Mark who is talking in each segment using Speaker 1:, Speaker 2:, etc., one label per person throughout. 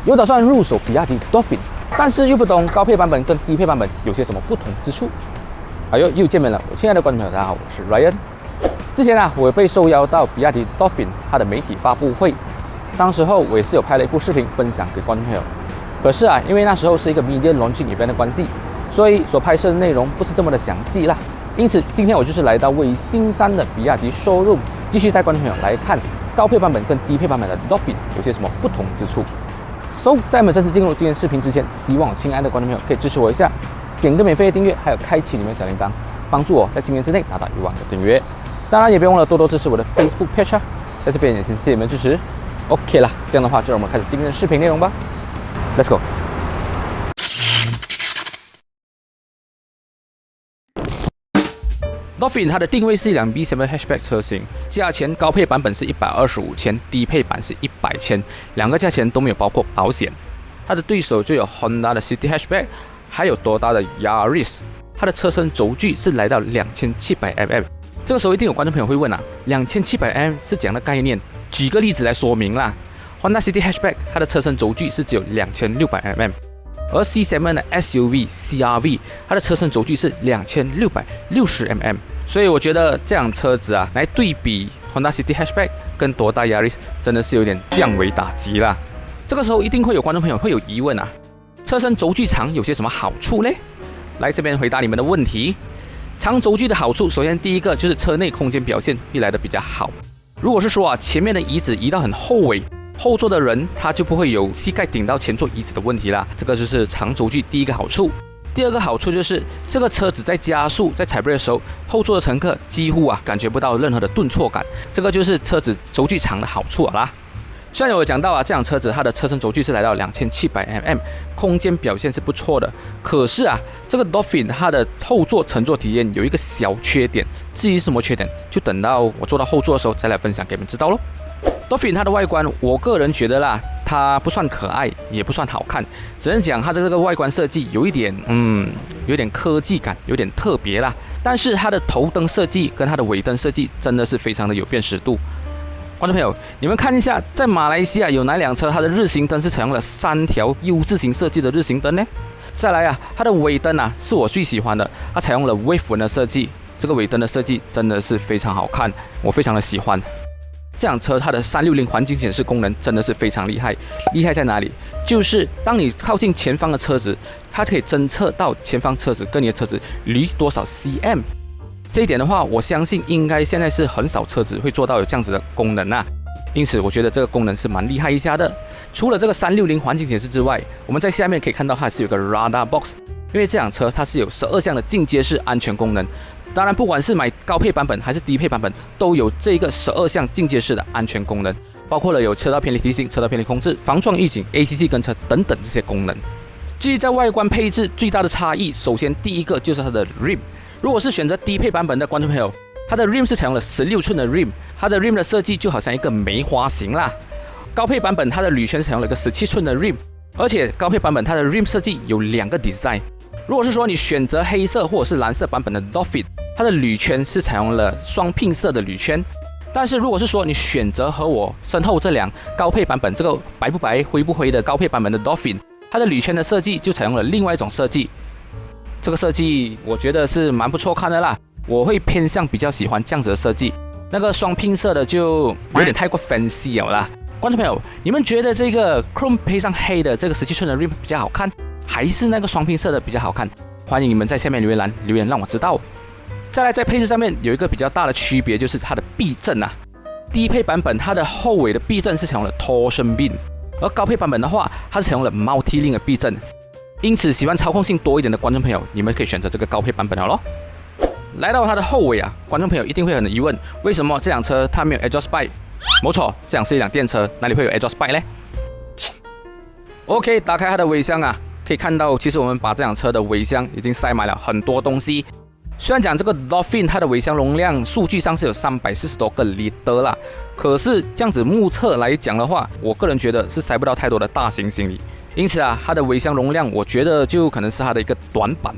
Speaker 1: 有打算入手比亚迪 Dolphin， 但是又不懂高配版本跟低配版本有些什么不同之处。哎呦，又见面了，我亲爱的观众朋友，大家好，我是 Ryan。之前我被受邀到比亚迪 Dolphin 它的媒体发布会，当时候我也是有拍了一部视频分享给观众朋友。可是因为那时候是一个 media launching event 的关系，所以所拍摄的内容不是这么的详细啦。因此，今天我就是来到位于新山的比亚迪 showroom， 继续带观众朋友来看高配版本跟低配版本的 Dolphin 有些什么不同之处。在我们正式进入今天视频之前，希望亲爱的观众朋友可以支持我一下，点个免费的订阅，还有开启你们小铃铛，帮助我在今年之内达到1万个订阅。当然也别忘了多多支持我的 Facebook page 在这边也先谢谢你们支持。OK 啦，这样的话就让我们开始今天的视频内容吧。Let's go。Dolphin 它的定位是一辆 B7 hatchback 车型，价钱高配版本是125千，低配版是100千，两个价钱都没有包括保险。它的对手就有 Honda 的 City Hatchback， 还有多大的 Yaris。它的车身轴距是来到2700mm。这个时候一定有观众朋友会问，2700mm 是怎样的概念？举个例子来说明啦。Honda City Hatchback 它的车身轴距是只有2600mm， 而 C7 的 SUV CR-V 它的车身轴距是2660mm。所以我觉得这辆车子来对比 Honda City Hatchback 跟多大 Yaris 真的是有点降维打击啦。这个时候一定会有观众朋友会有疑问车身轴距长有些什么好处呢？来这边回答你们的问题。长轴距的好处，首先第一个就是车内空间表现会来得比较好。如果是说前面的椅子移到很后尾，后座的人他就不会有膝盖顶到前座椅子的问题啦，这个就是长轴距第一个好处。第二个好处就是这个车子在加速在踩 brake 的时候，后座的乘客几乎感觉不到任何的顿挫感，这个就是车子轴距长的好处啦。虽然我讲到这辆车子它的车身轴距是来到2700mm， 空间表现是不错的，可是这个 Dolphin 它的后座乘坐体验有一个小缺点，至于什么缺点，就等到我坐到后座的时候再来分享给你们知道咯。Dolphin 它的外观，我个人觉得啦，它不算可爱，也不算好看，只能讲它的这个外观设计有一点，有点科技感，有点特别啦。但是它的头灯设计跟它的尾灯设计真的是非常的有辨识度。观众朋友，你们看一下，在马来西亚有哪辆车它的日行灯是采用了3条 U 字形设计的日行灯呢？再来它的尾灯是我最喜欢的，它采用了 wave 纹的设计，这个尾灯的设计真的是非常好看，我非常的喜欢。这辆车它的360环境显示功能真的是非常厉害，厉害在哪里？就是当你靠近前方的车子，它可以侦测到前方车子跟你的车子离多少 cm。这一点的话，我相信应该现在是很少车子会做到有这样子的功能因此我觉得这个功能是蛮厉害一下的。除了这个360环境显示之外，我们在下面可以看到它是有个 radar box， 因为这辆车它是有12项的进阶式安全功能。当然不管是买高配版本还是低配版本，都有这个12项进阶式的安全功能，包括了有车道偏离提醒、车道偏离控制、防撞预警、ACC 跟车等等这些功能。至于在外观配置最大的差异，首先第一个就是它的 rim。如果是选择低配版本的观众朋友，它的 rim 是采用了16寸的 rim， 它的 rim 的设计就好像一个梅花形啦。高配版本它的铝圈采用了一个17寸的 rim， 而且高配版本它的 rim 设计有2个 design。如果是说你选择黑色或者是蓝色版本的 Dolphin， 它的铝圈是采用了双拼色的铝圈。但是如果是说你选择和我身后这辆高配版本，这个白不白灰不灰的高配版本的 Dolphin， 它的铝圈的设计就采用了另外一种设计。这个设计我觉得是蛮不错看的啦，我会偏向比较喜欢这样子的设计。那个双拼色的就有点太过 fancy 了啦。观众朋友，你们觉得这个 chrome 配上黑的这个17寸的 rim 比较好看，还是那个双拼色的比较好看？欢迎你们在下面留言栏留言让我知道。再来，在配置上面有一个比较大的区别，就是它的避震低配版本它的后尾的避震是采用了 torsion beam， 而高配版本的话，它是采用了 multi-link 的避震。因此，喜欢操控性多一点的观众朋友，你们可以选择这个高配版本了咯。来到它的后尾观众朋友一定会很疑问，为什么这辆车它没有 exhaust pipe？ 没错，这辆是一辆电车，哪里会有 exhaust pipe 呢？ OK， 打开它的尾箱可以看到，其实我们把这辆车的尾箱已经塞满了很多东西。虽然讲这个 Dolphin 它的尾箱容量数据上是有340多个 liter 啦，可是这样子目测来讲的话，我个人觉得是塞不到太多的大型行李。因此它的尾箱容量，我觉得就可能是它的一个短板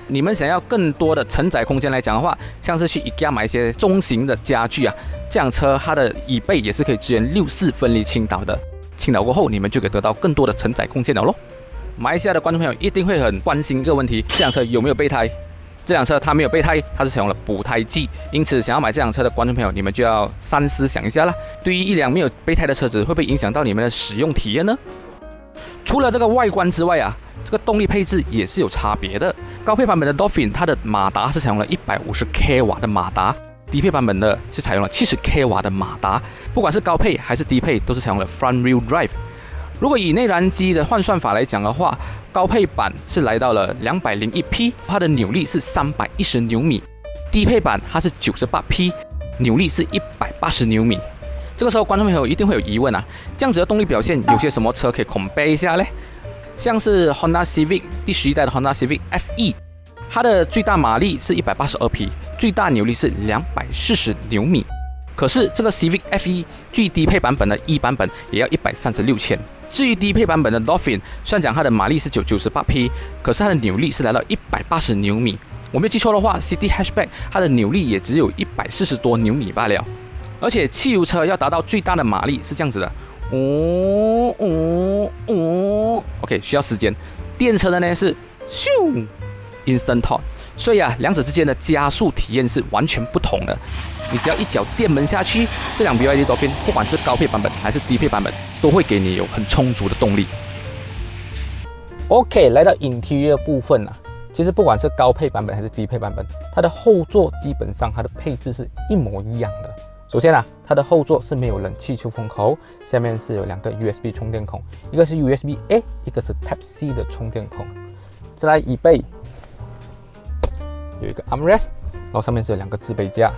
Speaker 1: 你们想要更多的承载空间来讲的话，像是去 IKEA 买一些中型的家具这辆车它的椅背也是可以支援6/4分离倾倒的。倾倒过后，你们就可以得到更多的承载空间了咯。马来西亚的观众朋友一定会很关心一个问题：这辆车有没有备胎？这辆车它没有备胎，它是采用了补胎剂，因此想要买这辆车的观众朋友，你们就要三思想一下啦。对于一辆没有备胎的车子，会不会影响到你们的使用体验呢？除了这个外观之外啊，这个动力配置也是有差别的。高配版本的 Dolphin 它的马达是采用了150 kW 的马达，低配版本的是采用了70 kW 的马达。不管是高配还是低配，都是采用了 Front Wheel Drive。如果以内燃机的换算法来讲的话，高配版是来到了201匹，它的扭力是310牛米；低配版它是98匹，扭力是180牛米。这个时候，观众朋友一定会有疑问啊，这样子的动力表现，有些什么车可以 compare 一下呢？像是 Honda Civic 第11代的 Honda Civic FE， 它的最大马力是182匹，最大扭力是240牛米。可是这个 Civic FE 最低配版本的 E 版本也要136千。至于低配版本的 Dolphin， 虽然讲它的马力是98匹，可是它的扭力是来到180牛米。我没有记错的话 ，City Hatchback 它的扭力也只有140多牛米罢了。而且汽油车要达到最大的马力是这样子的，OK 需要时间。电车的呢是咻 Instant Torque， 所以啊，两者之间的加速体验是完全不同的。你只要一脚电门下去，这辆 BYD Dolphin 不管是高配版本还是低配版本，都会给你有很充足的动力。OK， 来到 Interior 部分啊，其实不管是高配版本还是低配版本，它的后座基本上它的配置是一模一样的。首先啊，它的后座是没有冷气出风口，下面是有2个 USB 充电孔，一个是 USB A， 一个是 Type C 的充电孔。再来椅背有一个 armrest， 然后上面是有2个置杯架。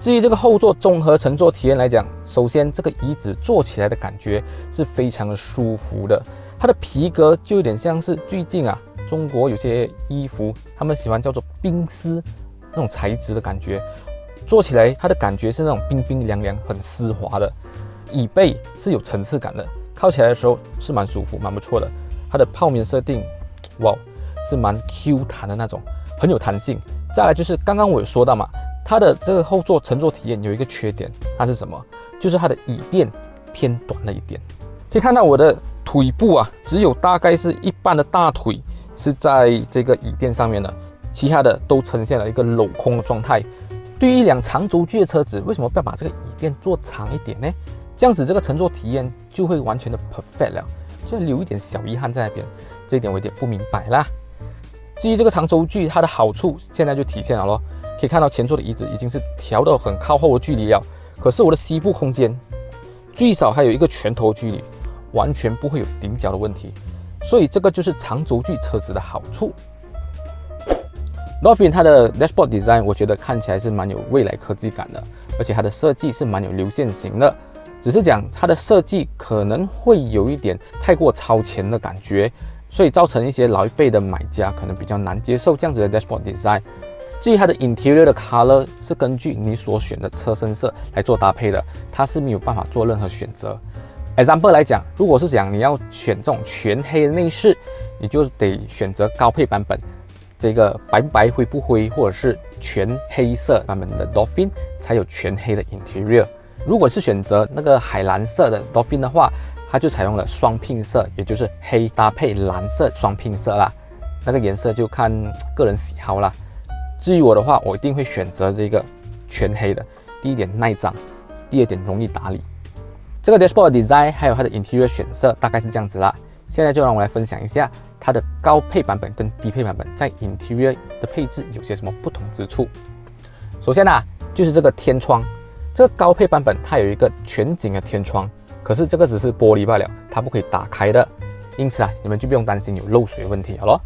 Speaker 1: 至于这个后座综合乘坐体验来讲，首先这个椅子坐起来的感觉是非常的舒服的，它的皮革就有点像是最近啊中国有些衣服他们喜欢叫做冰丝那种材质的感觉，坐起来它的感觉是那种冰冰凉凉很丝滑的，椅背是有层次感的，靠起来的时候是蛮舒服蛮不错的。它的泡棉设定哇是蛮 Q 弹的那种，很有弹性。再来就是刚刚我有说到嘛，它的这个后座乘坐体验有一个缺点，它是什么？就是它的椅垫偏短了一点。可以看到我的腿部啊，只有大概是一半的大腿是在这个椅垫上面的，其他的都呈现了一个镂空的状态。对于一辆长轴距的车子，为什么不要把这个椅垫做长一点呢？这样子这个乘坐体验就会完全的 perfect 了，就留一点小遗憾在那边，这一点我有点不明白啦。至于这个长轴距，它的好处现在就体现了咯。可以看到前座的椅子已经是调到很靠后的距离了，可是我的膝部空间最少还有一个拳头距离，完全不会有顶角的问题，所以这个就是长轴距车子的好处。Dolphin 它的 dashboard design 我觉得看起来是蛮有未来科技感的，而且它的设计是蛮有流线型的，只是讲它的设计可能会有一点太过超前的感觉，所以造成一些老一辈的买家可能比较难接受这样子的 dashboard design。至于它的 interior 的 color 是根据你所选的车身色来做搭配的，它是没有办法做任何选择。example 来讲，如果是讲你要选这种全黑的内饰，你就得选择高配版本，这个白不白灰不灰，或者是全黑色版本的 Dolphin 才有全黑的 interior。如果是选择那个海蓝色的 Dolphin 的话，它就采用了双拼色，也就是黑搭配蓝色双拼色啦。那个颜色就看个人喜好啦。至于我的话，我一定会选择这个全黑的。第一点耐脏，第二点容易打理。这个 dashboard design 还有它的 interior 选色大概是这样子啦。现在就让我来分享一下它的高配版本跟低配版本在 interior 的配置有些什么不同之处。首先啊，就是这个天窗。这个高配版本它有一个全景的天窗，可是这个只是玻璃罢了，它不可以打开的，因此啊，你们就不用担心有漏水问题了咯。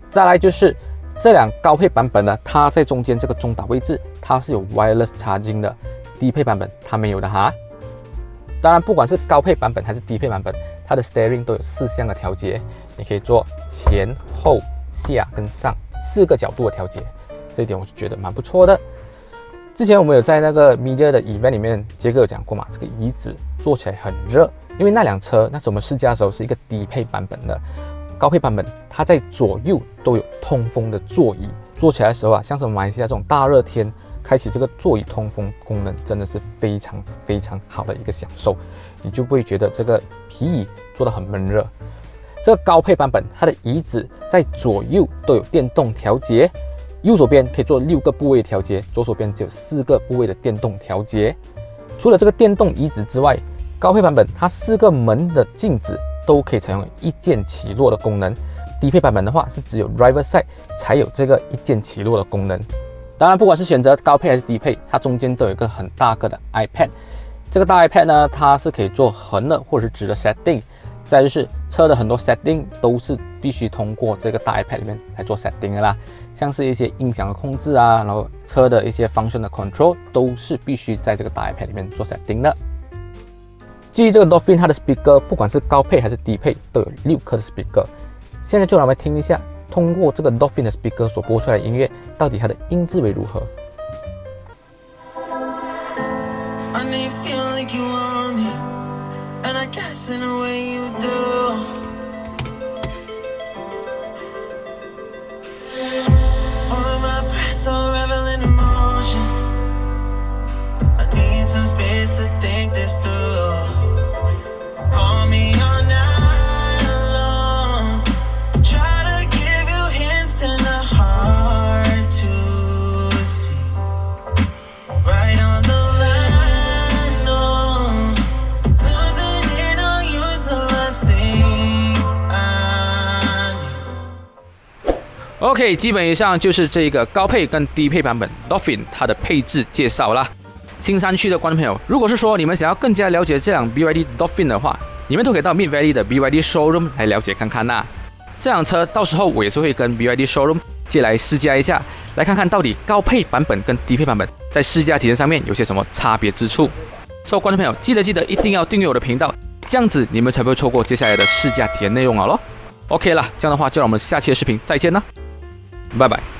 Speaker 1: 再来就是这辆高配版本呢，它在中间这个中岛位置，它是有 wireless charging 的，低配版本它没有的哈。当然，不管是高配版本还是低配版本，它的 steering 都有4项的调节，你可以做前、后、下跟上4个角度的调节，这一点我就觉得蛮不错的。之前我们有在那个 media 的 event 里面，杰哥有讲过嘛，这个椅子坐起来很热，因为那辆车那时候我们试驾的时候是一个低配版本的。高配版本，它在左右都有通风的座椅，坐起来的时候啊，像是马来西亚这种大热天，开启这个座椅通风功能，真的是非常非常好的一个享受，你就不会觉得这个皮椅坐得很闷热。这个高配版本，它的椅子在左右都有电动调节，右手边可以做6个部位调节，左手边只有4个部位的电动调节。除了这个电动椅子之外，高配版本它4个门的镜子都可以采用一键起落的功能。低配版本的话是只有 driver side 才有这个一键起落的功能。当然，不管是选择高配还是低配，它中间都有一个很大个的 iPad。这个大 iPad 呢，它是可以做横的或者是直的 setting。再就是车的很多 setting 都是必须通过这个大 iPad 里面来做 setting 的啦，像是一些音响的控制啊，然后车的一些 function 的 control 都是必须在这个大 iPad 里面做 setting 的。至于这个 Dolphin 它的 speaker， 不管是高配还是低配，都有6颗的 speaker。现在就让我们听一下，通过这个 Dolphin 的 speaker 所播出来的音乐，到底它的音质为如何。
Speaker 2: In a way you do. Holding my breath or reveling emotions. I need some space to think this through. Call me all night long. Try to give you hints and a hard to see. Right on the line, no.
Speaker 1: OK， 基本以上就是这个高配跟低配版本 Dolphin 它的配置介绍啦。新山区的观众朋友，如果是说你们想要更加了解这辆 BYD Dolphin 的话，你们都可以到 Mid Valley 的 BYD Showroom 来了解看看啦。这辆车到时候我也是会跟 BYD Showroom 借来试驾一下，来看看到底高配版本跟低配版本在试驾体验上面有些什么差别之处。所以观众朋友记得一定要订阅我的频道，这样子你们才不会错过接下来的试驾体验内容好咯。OK 啦，这样的话就让我们下期的视频再见啦，拜拜。